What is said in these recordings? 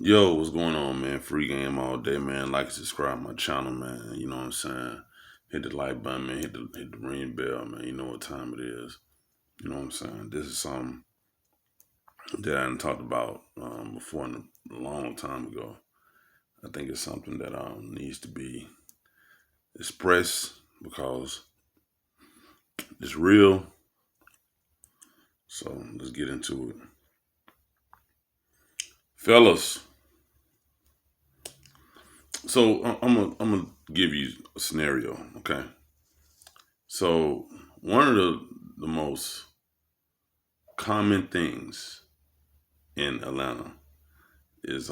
Yo, what's going on, man? Free game all day, man. Like and subscribe my channel, man. You know what I'm saying? Hit the like button, man. Hit the ring bell, man. You know what time it is. You know what I'm saying? This is something that I hadn't talked about before in a long time ago. I think it's something that needs to be expressed because it's real. So let's get into it, fellas. So I'm gonna give you a scenario, okay? So one of the most common things in Atlanta is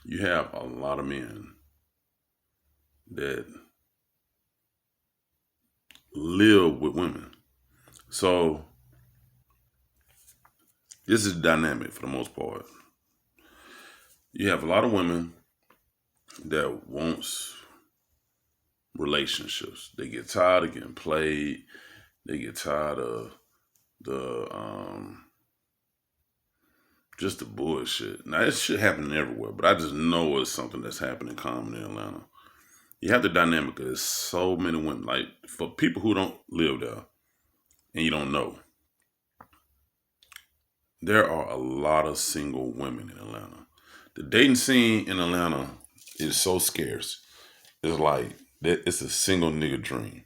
you have a lot of men that live with women. So this is dynamic for the most part. You have a lot of women that wants relationships. They get tired of getting played. They get tired of the just the bullshit. Now this shit happening everywhere, but I just know it's something that's happening common in Atlanta. You have the dynamic of there's so many women. Like for people who don't live there and you don't know, there are a lot of single women in Atlanta. The dating scene in Atlanta is so scarce. It's like it's a single nigga dream.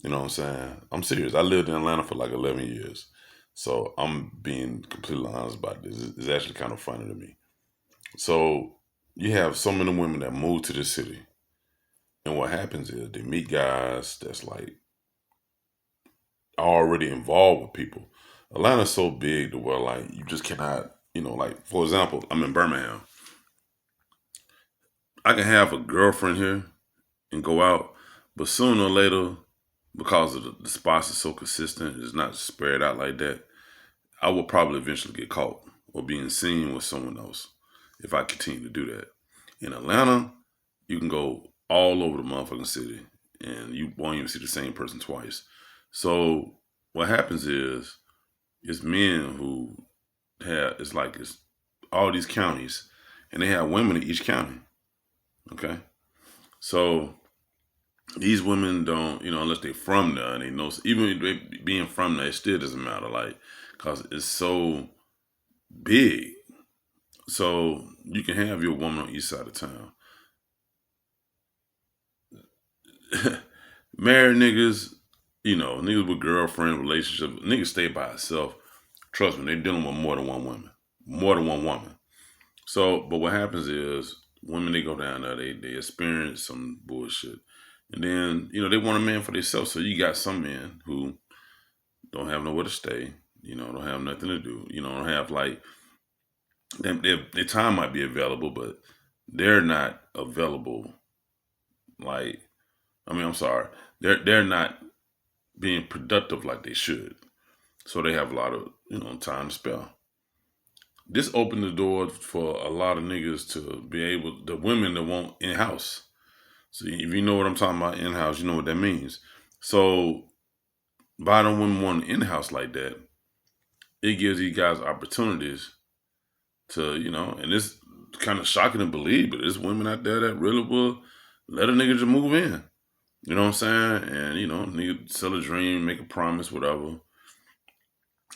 You know what I'm saying? I'm serious. I lived in Atlanta for like 11 years. So I'm being completely honest about this. It's actually kind of funny to me. So you have so many women that move to the city. And what happens is they meet guys that's like already involved with people. Atlanta's so big to where like you just cannot, like for example, I'm in Birmingham. I can have a girlfriend here and go out, but sooner or later, because of the spots are so consistent, it's not spread out like that. I will probably eventually get caught or being seen with someone else if I continue to do that. In Atlanta, you can go all over the motherfucking city and you won't even see the same person twice. So what happens is it's men who have it's all these counties and they have women in each county. Okay. So these women don't, unless they're from there and they know, even they being from there, it still doesn't matter. Like, cause it's so big. So you can have your woman on each side of town. Married niggas, niggas with girlfriend relationships, niggas stay by itself. Trust me, they're dealing with more than one woman. More than one woman. So, but what happens is women they go down there, they experience some bullshit. And then, they want a man for themselves. So you got some men who don't have nowhere to stay, don't have nothing to do, don't have like their time might be available, but they're not available. Like, I'm sorry, they're not being productive like they should. So they have a lot of time to spare. This opened the door for a lot of niggas to be able, the women that want in house. So if you know what I'm talking about, in house, you know what that means. So by the women wanting in house like that, it gives these guys opportunities to, and it's kind of shocking to believe, but there's women out there that really will let a nigga just move in. You know what I'm saying? And, nigga sell a dream, make a promise, whatever.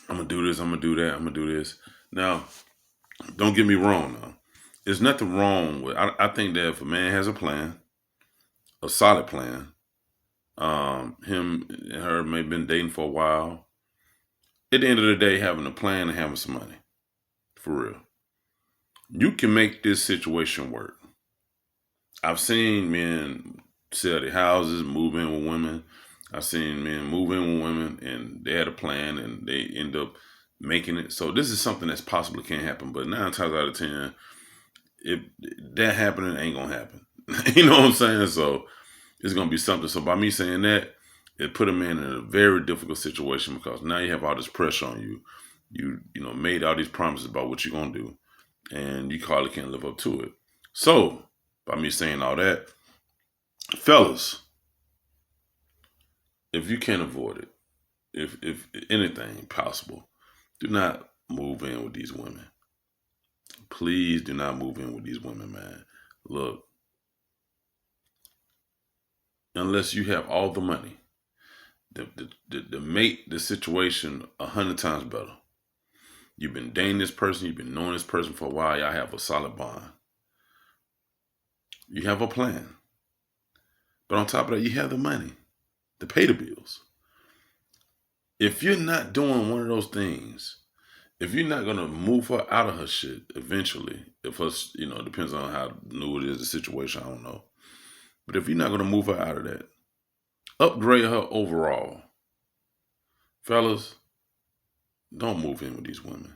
I'm gonna do this, I'm gonna do that, I'm gonna do this. Now, don't get me wrong now. There's nothing wrong with I think that if a man has a plan, a solid plan, him and her may have been dating for a while. At the end of the day, having a plan and having some money. For real. You can make this situation work. I've seen men sell their houses, move in with women. I've seen men move in with women and they had a plan and they end up making it. So this is something that's possibly can happen, but 9 times out of 10, if that happening ain't gonna happen. You know what I'm saying? So it's gonna be something. So by me saying that, it put a man in a very difficult situation because now you have all this pressure on you. You made all these promises about what you're gonna do, and you hardly can't live up to it. So by me saying all that, fellas, if you can't avoid it, if anything possible, do not move in with these women. Please do not move in with these women, man. Look, unless you have all the money, to make the situation 100 times better. You've been dating this person, you've been knowing this person for a while, y'all have a solid bond. You have a plan. But on top of that, you have the money to pay the bills. If you're not doing one of those things, if you're not gonna move her out of her shit eventually, if us, it depends on how new it is, the situation, I don't know. But if you're not gonna move her out of that, upgrade her overall. Fellas, don't move in with these women.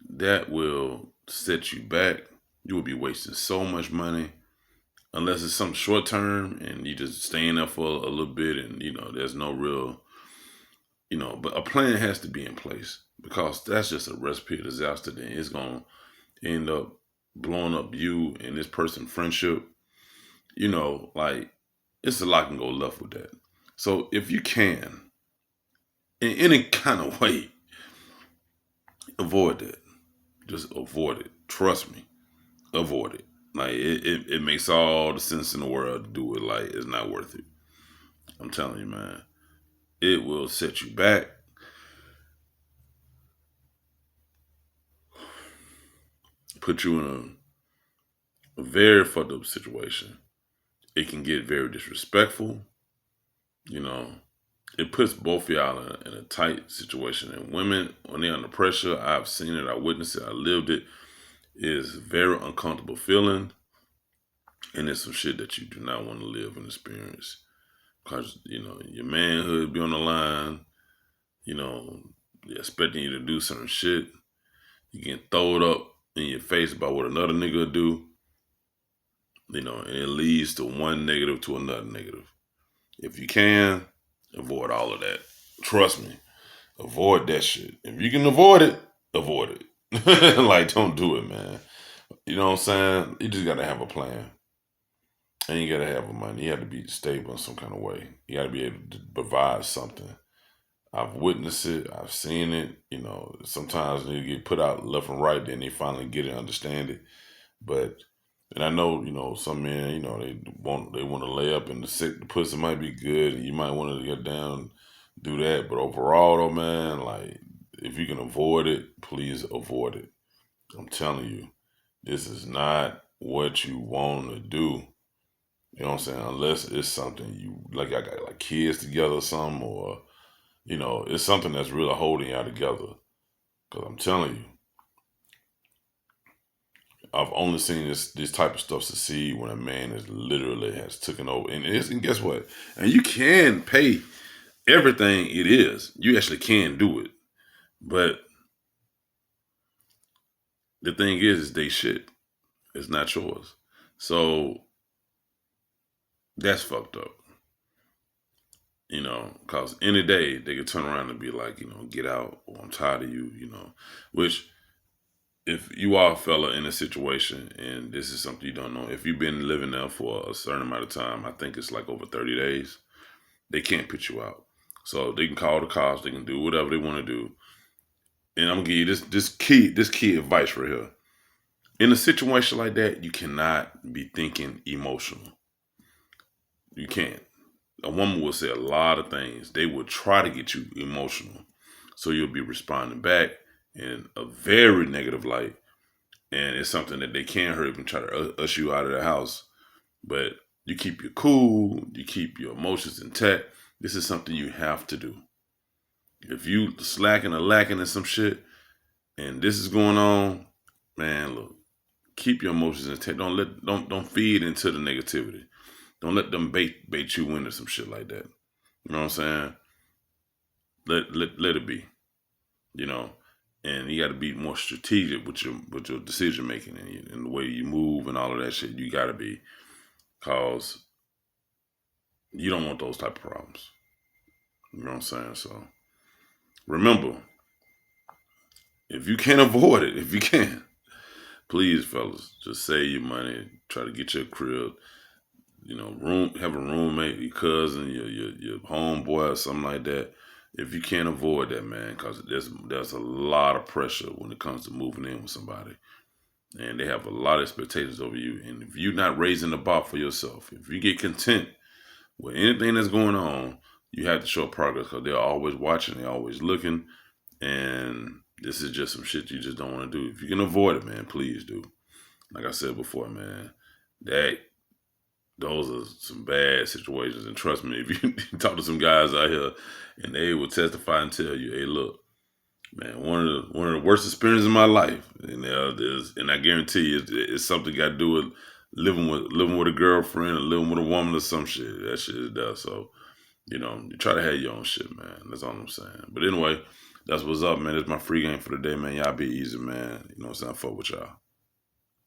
That will set you back. You will be wasting so much money. Unless it's something short term and you just stay in there for a little bit and, there's no real, but a plan has to be in place because that's just a recipe of disaster. Then it's going to end up blowing up you and this person's friendship. Like it's a lot can go left with that. So if you can, in any kind of way, avoid that. Just avoid it. Trust me. Avoid it. Like it makes all the sense in the world to do it. Like it's not worth it. I'm telling you, man. It will set you back. Put you in a very fucked up situation. It can get very disrespectful. It puts both of y'all in a tight situation. And women, when they're under pressure, I've seen it, I witnessed it, I lived it. Is a very uncomfortable feeling. And it's some shit that you do not want to live and experience. Because, your manhood be on the line. They're expecting you to do certain shit. You get thrown up in your face about what another nigga do. And it leads to one negative to another negative. If you can, avoid all of that. Trust me. Avoid that shit. If you can avoid it, avoid it. Like, don't do it, man. You know what I'm saying? You just gotta have a plan. And you gotta have money. You have to be stable in some kind of way. You gotta be able to provide something. I've witnessed it. I've seen it. Sometimes they get put out left and right, then they finally get it and understand it. And I know, some men, they want to lay up and the pussy might be good, and you might want to get down, do that. But overall, though, man, like if you can avoid it, please avoid it. I'm telling you, this is not what you want to do. You know what I'm saying? Unless it's something you like, I got like kids together or something, or it's something that's really holding y'all together. Because I'm telling you, I've only seen this type of stuff succeed when a man is literally has taken over. And guess what? And you can pay everything it is. You actually can do it. But the thing is they shit. It's not yours. So that's fucked up. Because any day they could turn around and be like, get out, or I'm tired of you, which if you are a fella in a situation and this is something you don't know, if you've been living there for a certain amount of time, I think it's like over 30 days, they can't put you out. So they can call the cops, they can do whatever they want to do. And I'm gonna give you this key advice right here. In a situation like that, you cannot be thinking emotional. You can't. A woman will say a lot of things. They will try to get you emotional. So you'll be responding back in a very negative light. And it's something that they can't hurt and try to usher you out of the house. But you keep your cool, you keep your emotions intact. This is something you have to do. If you slacking or lacking in some shit and this is going on, man, look, keep your emotions intact. Don't feed into the negativity. Don't let them bait you into some shit like that. You know what I'm saying? Let it be. And you got to be more strategic with your decision making and the way you move and all of that shit. You got to be, cause you don't want those type of problems. You know what I'm saying? So remember, if you can avoid it, if you can, please, fellas, just save your money. Try to get your crib. Have a roommate, your cousin, your homeboy, or something like that. If you can't avoid that, man, because there's a lot of pressure when it comes to moving in with somebody. and they have a lot of expectations over you. And if you're not raising the bar for yourself, if you get content with anything that's going on, you have to show progress because they're always watching, they're always looking, and this is just some shit you just don't want to do. If you can avoid it, man, please do. Like I said before, man, that those are some bad situations. And trust me, if you talk to some guys out here and they will testify and tell you, hey, look, man, one of the worst experiences in my life, and I guarantee you, it's something got to do with living with a girlfriend or living with a woman or some shit. That shit is there. So you try to have your own shit, man. That's all I'm saying. But anyway, that's what's up, man. It's my free game for the day, man. Y'all be easy, man. You know what I'm saying? Fuck with y'all.